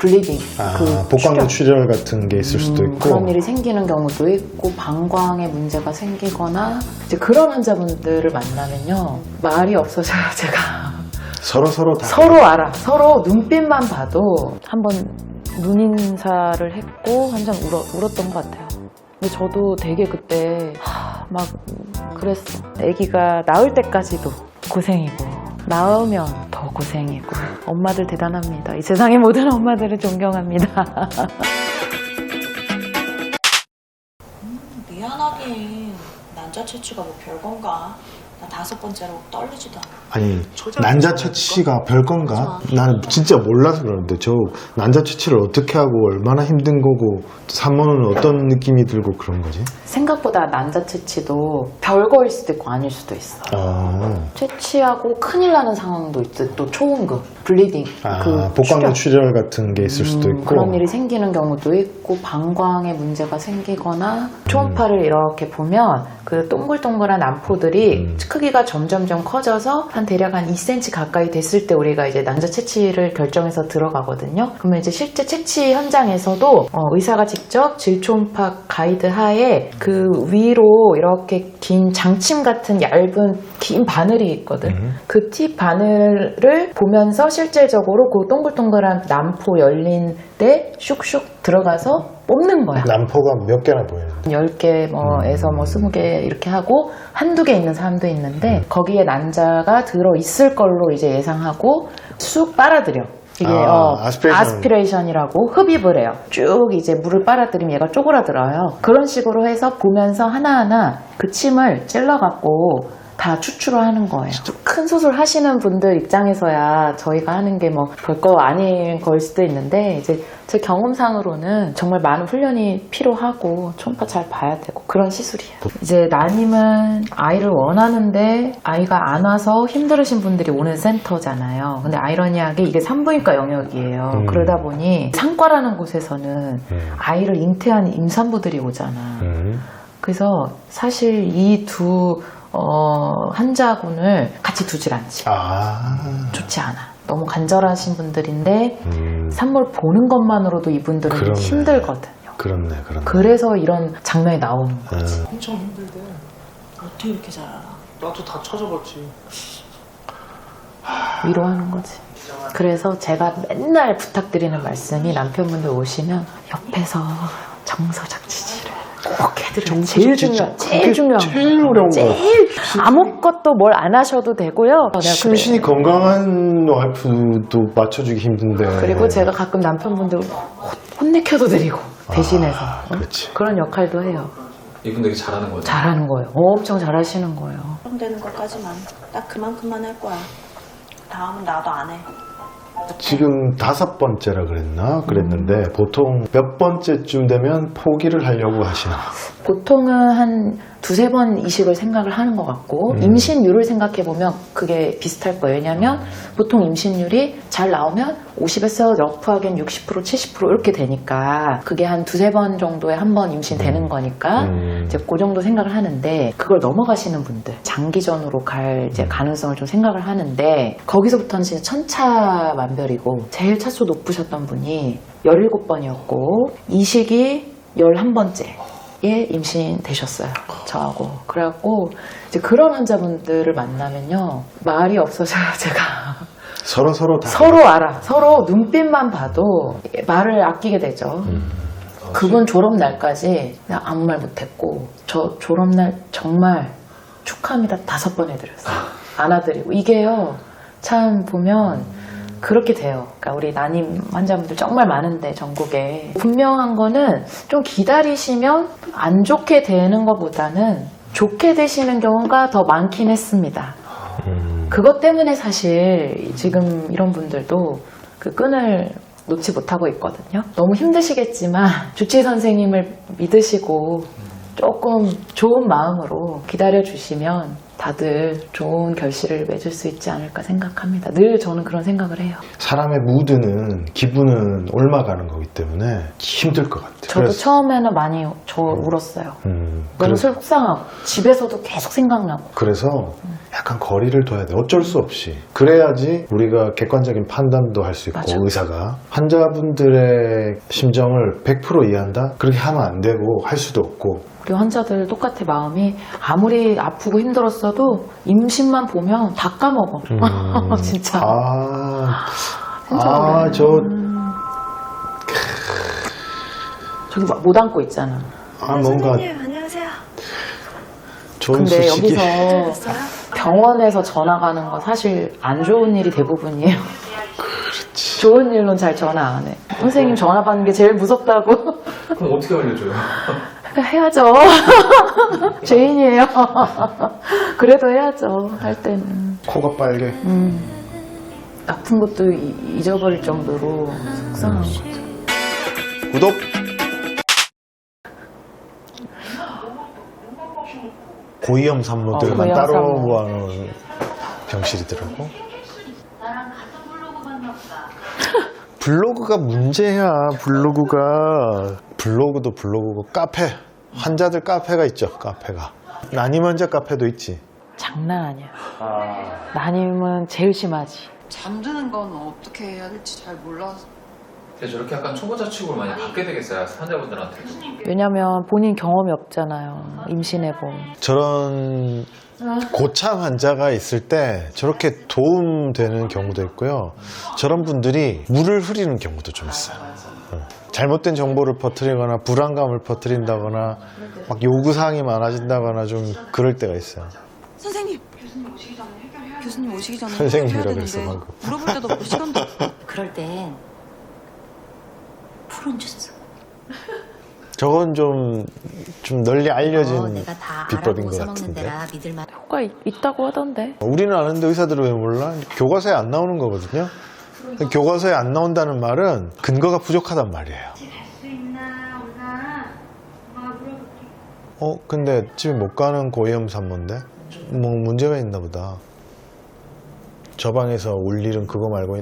블리딩, 복강경 출혈 같은 게 있을 수도 있고 그런 일이 생기는 경우도 있고 방광에 문제가 생기거나 이제 그런 환자분들을 만나면요 말이 없어져요. 제가 서로 다 서로 알아. 서로 눈빛만 봐도 한번 눈인사를 했고 한참 울었던 것 같아요. 근데 저도 되게 그때 막 그랬어. 아기가 나을 때까지도 고생이고 낳으면 더 고생이고. 엄마들 대단합니다. 이 세상의 모든 엄마들을 존경합니다. 미안하긴 난자체취가 뭐 별건가. 나 5번째로 떨리지도 않아. 아니 난자처치가 별건가? 나는 진짜 몰라서 그러는데 저 난자처치를 어떻게 하고 얼마나 힘든 거고 산모는 어떤 느낌이 들고 그런 거지? 생각보다 난자체취도 별거일 수도 있고 아닐 수도 있어. 채취하고 큰일 나는 상황도 있어. 또 초응급, 블리딩, 복강경 출혈 같은 게 있을 수도 있고 그런 일이 생기는 경우도 있고 방광에 문제가 생기거나 초음파를 이렇게 보면 그 동글동글한 난포들이 크기가 점점점 커져서 한 대략 한 2cm 가까이 됐을 때 우리가 이제 난자 채취를 결정해서 들어가거든요. 그러면 이제 실제 채취 현장에서도 의사가 직접 질초음파 가이드 하에 그 위로 이렇게 긴 장침 같은 얇은 긴 바늘이 있거든. 그 티 바늘을 보면서 실질적으로 그 동글동글한 난포 열린 데 슉슉 들어가서 뽑는 거야. 난포가 몇 개나 보이는데 10개 에서 20개 이렇게 하고 한두 개 있는 사람도 있는데 거기에 난자가 들어있을 걸로 이제 예상하고 쑥 빨아들여. 이게 아스피레이션이라고 흡입을 해요. 쭉 이제 물을 빨아들이면 얘가 쪼그라들어요. 그런 식으로 해서 보면서 하나하나 그 침을 찔러갖고 다 추출을 하는 거예요. 큰 수술 하시는 분들 입장에서야 저희가 하는 게 뭐 별거 아닌 걸 수도 있는데 이제 제 경험상으로는 정말 많은 훈련이 필요하고 초음파 잘 봐야 되고 그런 시술이에요. 이제 난임은 아이를 원하는데 아이가 안 와서 힘들으신 분들이 오는 센터잖아요. 근데 아이러니하게 이게 산부인과 영역이에요. 그러다 보니 상과라는 곳에서는 아이를 잉태한 임산부들이 오잖아. 그래서 사실 이 두 환자군을 같이 두질 않지. 좋지 않아. 너무 간절하신 분들인데 산모를 보는 것만으로도 이분들은 힘들거든요. 그렇네. 그래서 이런 장면이 나오는 거지. 엄청 힘들대. 어떻게 이렇게 잘 알아? 나도 다 찾아봤지. 위로하는 거지. 그래서 제가 맨날 부탁드리는 말씀이 남편분들 오시면 옆에서 정서적 지지를 꼭 해드려요. 제일 중요한 제일 어려운 거. 아무것도 뭘 안 하셔도 되고요. 심신이 건강한 와이프도 맞춰주기 힘든데 그리고 제가 가끔 남편분들 혼내켜도 드리고 대신해서 그렇지. 그런 역할도 해요. 이분 되게 잘하는 거죠? 잘하는 거예요. 엄청 잘하시는 거예요. 그럼 되는 것까지만. 딱 그만큼만 할 거야. 다음은 나도 안 해. 지금 5번째라 그랬는데 보통 몇 번째쯤 되면 포기를 하려고 하시나? 보통은 한 2-3번 이식을 생각을 하는 것 같고 임신율을 생각해보면 그게 비슷할 거예요. 왜냐하면 보통 임신율이 잘 나오면 50에서 러프하게는 60%, 70% 이렇게 되니까 그게 한 2-3번 정도에 한 번 임신되는 거니까 이제 그 정도 생각을 하는데 그걸 넘어가시는 분들 장기전으로 갈 이제 가능성을 좀 생각을 하는데 거기서부터는 진짜 천차만별이고 제일 차수 높으셨던 분이 17번이었고 이식이 11번째 예, 임신되셨어요. 저하고. 그래갖고, 이제 그런 환자분들을 만나면요. 말이 없어져요, 제가. 서로 다. 서로 알아. 서로 눈빛만 봐도 말을 아끼게 되죠. 그분 졸업날까지 그냥 아무 말 못했고, 저 졸업날 정말 축하합니다 5번 해드렸어요. 안아드리고. 이게요, 참 보면, 그렇게 돼요. 그러니까 우리 난임 환자분들 정말 많은데 전국에 분명한 거는 좀 기다리시면 안 좋게 되는 것보다는 좋게 되시는 경우가 더 많긴 했습니다. 그것 때문에 사실 지금 이런 분들도 그 끈을 놓지 못하고 있거든요. 너무 힘드시겠지만 주치의 선생님을 믿으시고 조금 좋은 마음으로 기다려 주시면 다들 좋은 결실을 맺을 수 있지 않을까 생각합니다. 늘 저는 그런 생각을 해요. 사람의 무드는 기분은 올라가는 거기 때문에 힘들 것 같아요. 저도 처음에는 많이 울었어요. 너무 속상하고 집에서도 계속 생각나고. 그래서 약간 거리를 둬야 돼. 어쩔 수 없이. 그래야지 우리가 객관적인 판단도 할 수 있고 맞아. 의사가 환자분들의 심정을 100% 이해한다? 그렇게 하면 안 되고 할 수도 없고. 우리 환자들 똑같아. 마음이 아무리 아프고 힘들었어도 임신만 보면 다 까먹어. 진짜. 저기 못 안고 있잖아. 뭔가 안녕하세요. 좋은 근데 소식이. 여기서 병원에서 전화 가는 거 사실 안 좋은 일이 대부분이에요. 그렇지. 좋은 일로는 잘 전화 안 해. 선생님 전화 받는 게 제일 무섭다고. 그럼 어떻게 알려줘요? 해야죠. 죄인이에요. 그래도 해야죠. 할 때는. 코가 빨개. 아픈 것도 잊어버릴 정도로 속상한 거죠. 구독! 고위험 산모들만 고위험 따로 산모. 모아놓은 병실이더라고. 블로그가 문제야. 블로그도 블로그고 카페, 환자들 카페가 있죠. 카페가 난임 환자 카페도 있지. 장난 아니야. 난임은 제일 심하지. 잠드는 건 어떻게 해야 될지 잘 몰라서. 근데 저렇게 약간 초보자 취급을 많이 받게 되겠어요, 환자분들한테도. 왜냐면 본인 경험이 없잖아요. 임신해본. 저런 고참 환자가 있을 때 저렇게 도움되는 경우도 있고요. 저런 분들이 물을 흐리는 경우도 좀 있어요. 잘못된 정보를 퍼뜨리거나 불안감을 퍼뜨린다거나 막 요구사항이 많아진다거나 좀 그럴 때가 있어요. 선생님! 교수님 오시기 전에 선생님이라고 해야 했어, 되는데 방금. 물어볼 때도 없고 시간도 없고. 그럴 땐 푸른 주스. 저건 좀 널리 알려진 내가 다 비법인 알아보고 것 써먹는 같은데. 데라 믿을만. 효과 있다고 하던데. 우리는 아는데 의사들은 왜 몰라? 교과서에 안 나오는 거거든요. 교과서에 안 나온다는 말은 근거가 부족하단 말이에요. 근데 집에 못 가는 고위험 산모인데? 뭐 문제가 있나 보다. 저 방에서 울 일은 그거 말고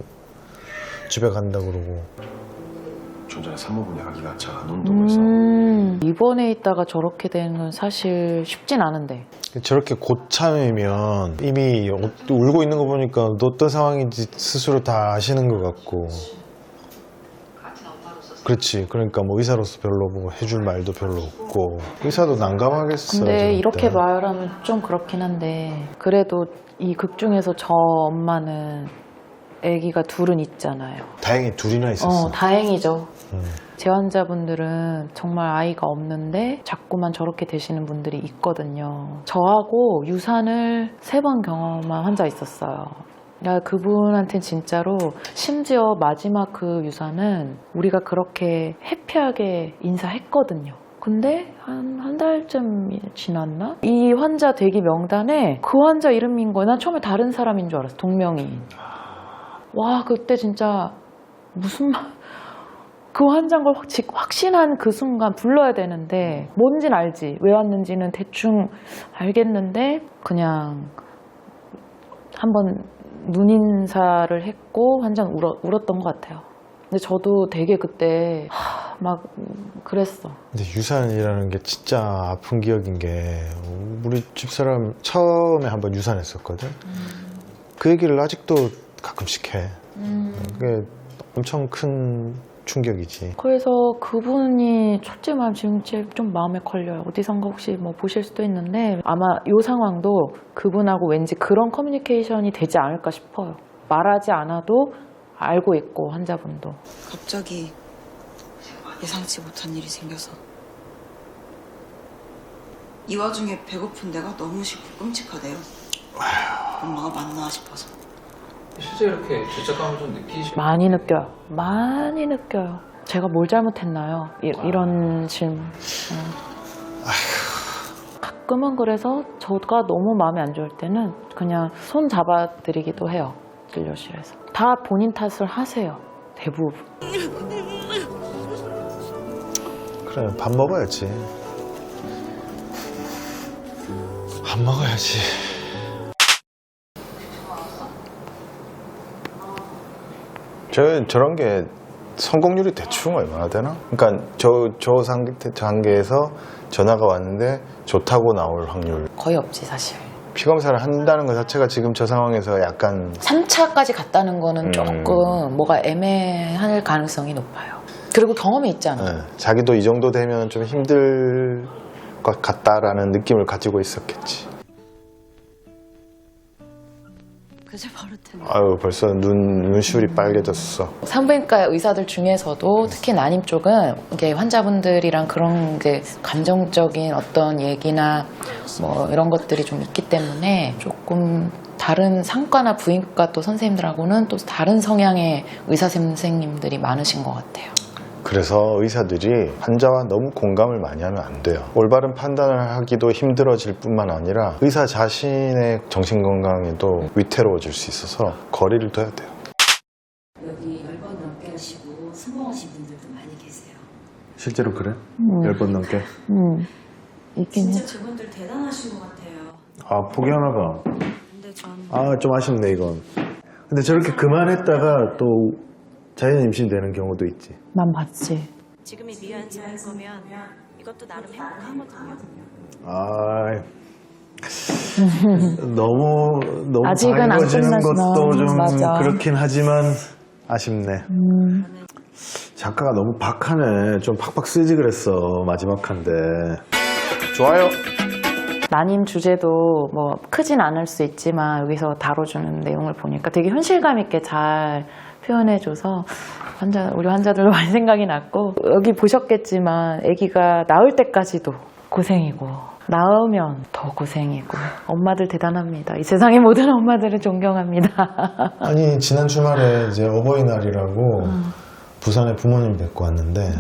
집에 간다 그러고. 좀 전에 산모분이 아기가 자 안 온다고 해서 입원해 있다가 저렇게 되는 건 사실 쉽진 않은데. 저렇게 고참이면 이미 울고 있는 거 보니까 어떤 상황인지 스스로 다 아시는 것 같고. 그렇지. 그러니까 뭐 의사로서 별로 뭐 해줄 말도 별로 없고. 의사도 난감하겠어요. 근데 저럴 이렇게 때. 말하면 좀 그렇긴 한데 그래도 이 극 중에서 저 엄마는 아기가 둘은 있잖아요. 다행히 둘이나 있었어. 다행이죠. 제 환자분들은 정말 아이가 없는데 자꾸만 저렇게 되시는 분들이 있거든요. 저하고 유산을 3번 경험한 환자 있었어요. 그분한테는 진짜로 심지어 마지막 그 유산은 우리가 그렇게 해피하게 인사했거든요. 근데 한 달쯤 지났나? 이 환자 대기 명단에 그 환자 이름인 거예요. 난 처음에 다른 사람인 줄 알았어. 동명이인. 와, 그때 진짜 무슨 말... 그 환자인 걸 확신한 그 순간 불러야 되는데 뭔진 알지. 왜 왔는지는 대충 알겠는데 그냥 한번 눈인사를 했고 환자는 울었던 것 같아요. 근데 저도 되게 그때 막 그랬어. 근데 유산이라는 게 진짜 아픈 기억인 게 우리 집사람 처음에 한번 유산했었거든. 그 얘기를 아직도 가끔씩 해. 그게 엄청 큰 충격이지. 그래서 그분이 솔직히 말하면 지금 좀 마음에 걸려요. 어디선가 혹시 뭐 보실 수도 있는데 아마 이 상황도 그분하고 왠지 그런 커뮤니케이션이 되지 않을까 싶어요. 말하지 않아도 알고 있고 환자분도. 갑자기 예상치 못한 일이 생겨서 이 와중에 배고픈 데가 너무 싫고 끔찍하대요. 엄마가 맞나 싶어서. 실제 이렇게 죄책감을 좀 느끼시면 많이 느껴요. 많이 느껴요. 제가 뭘 잘못했나요? 이런 질문. 가끔은 그래서 저가 너무 마음에 안 좋을 때는 그냥 손 잡아드리기도 해요. 진료실에서. 다 본인 탓을 하세요. 대부분. 그래, 밥 먹어야지. 밥 먹어야지. 저런 게 성공률이 대충 얼마나 되나? 그러니까 저 단계에서 전화가 왔는데 좋다고 나올 확률. 거의 없지 사실. 피검사를 한다는 것 자체가 지금 저 상황에서 약간 3차까지 갔다는 거는 조금 뭐가 애매할 가능성이 높아요. 그리고 경험이 있잖아. 네, 자기도 이 정도 되면 좀 힘들 것 같다라는 느낌을 가지고 있었겠지. 그제 버릇했네. 아유 벌써 눈시울이 빨개졌어. 산부인과 의사들 중에서도 특히 난임 쪽은 이게 환자분들이랑 그런 이제 감정적인 어떤 얘기나 뭐 이런 것들이 좀 있기 때문에 조금 다른 상과나 부인과 또 선생님들하고는 또 다른 성향의 의사 선생님들이 많으신 것 같아요. 그래서 의사들이 환자와 너무 공감을 많이 하면 안 돼요. 올바른 판단을 하기도 힘들어질 뿐만 아니라 의사 자신의 정신건강에도 위태로워질 수 있어서 거리를 둬야 돼요. 여기 10번 넘게 하시고 성공하신 분들도 많이 계세요. 실제로 그래? 10번 넘게? 있긴 해. 진짜 그분들 대단하신 것 같아요. 아 포기하나 봐. 근데 전 아 좀 아쉽네 이건. 근데 저렇게 그만했다가 또 자연 임신되는 경우도 있지. 난 봤지. 지금이 미완자일 거면 이것도 나름 행복하거든요. 아 너무 아직은 안 밝아지는 끝났어. 것도 좀 맞아. 그렇긴 하지만 아쉽네. 작가가 너무 박하네. 좀 팍팍 쓰지 그랬어 마지막 한데. 좋아요. 난임 주제도 뭐 크진 않을 수 있지만 여기서 다뤄주는 내용을 보니까 되게 현실감 있게 잘 표현해줘서 우리 환자들도 많이 생각이 났고, 여기 보셨겠지만 아기가 나을 때까지도 고생이고 낳으면 더 고생이고, 엄마들 대단합니다. 이 세상의 모든 엄마들을 존경합니다. 아니 지난 주말에 이제 어버이날이라고 부산에 부모님 뵙고 왔는데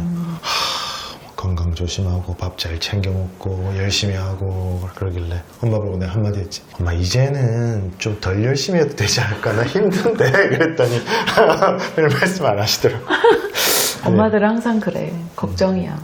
건강 조심하고 밥 잘 챙겨 먹고 열심히 하고 그러길래 엄마 보고 내가 한마디 했지. 엄마 이제는 좀 덜 열심히 해도 되지 않을까? 나 힘든데 그랬더니 별 말씀 안 하시더라고. 엄마들은 항상 그래. 걱정이야.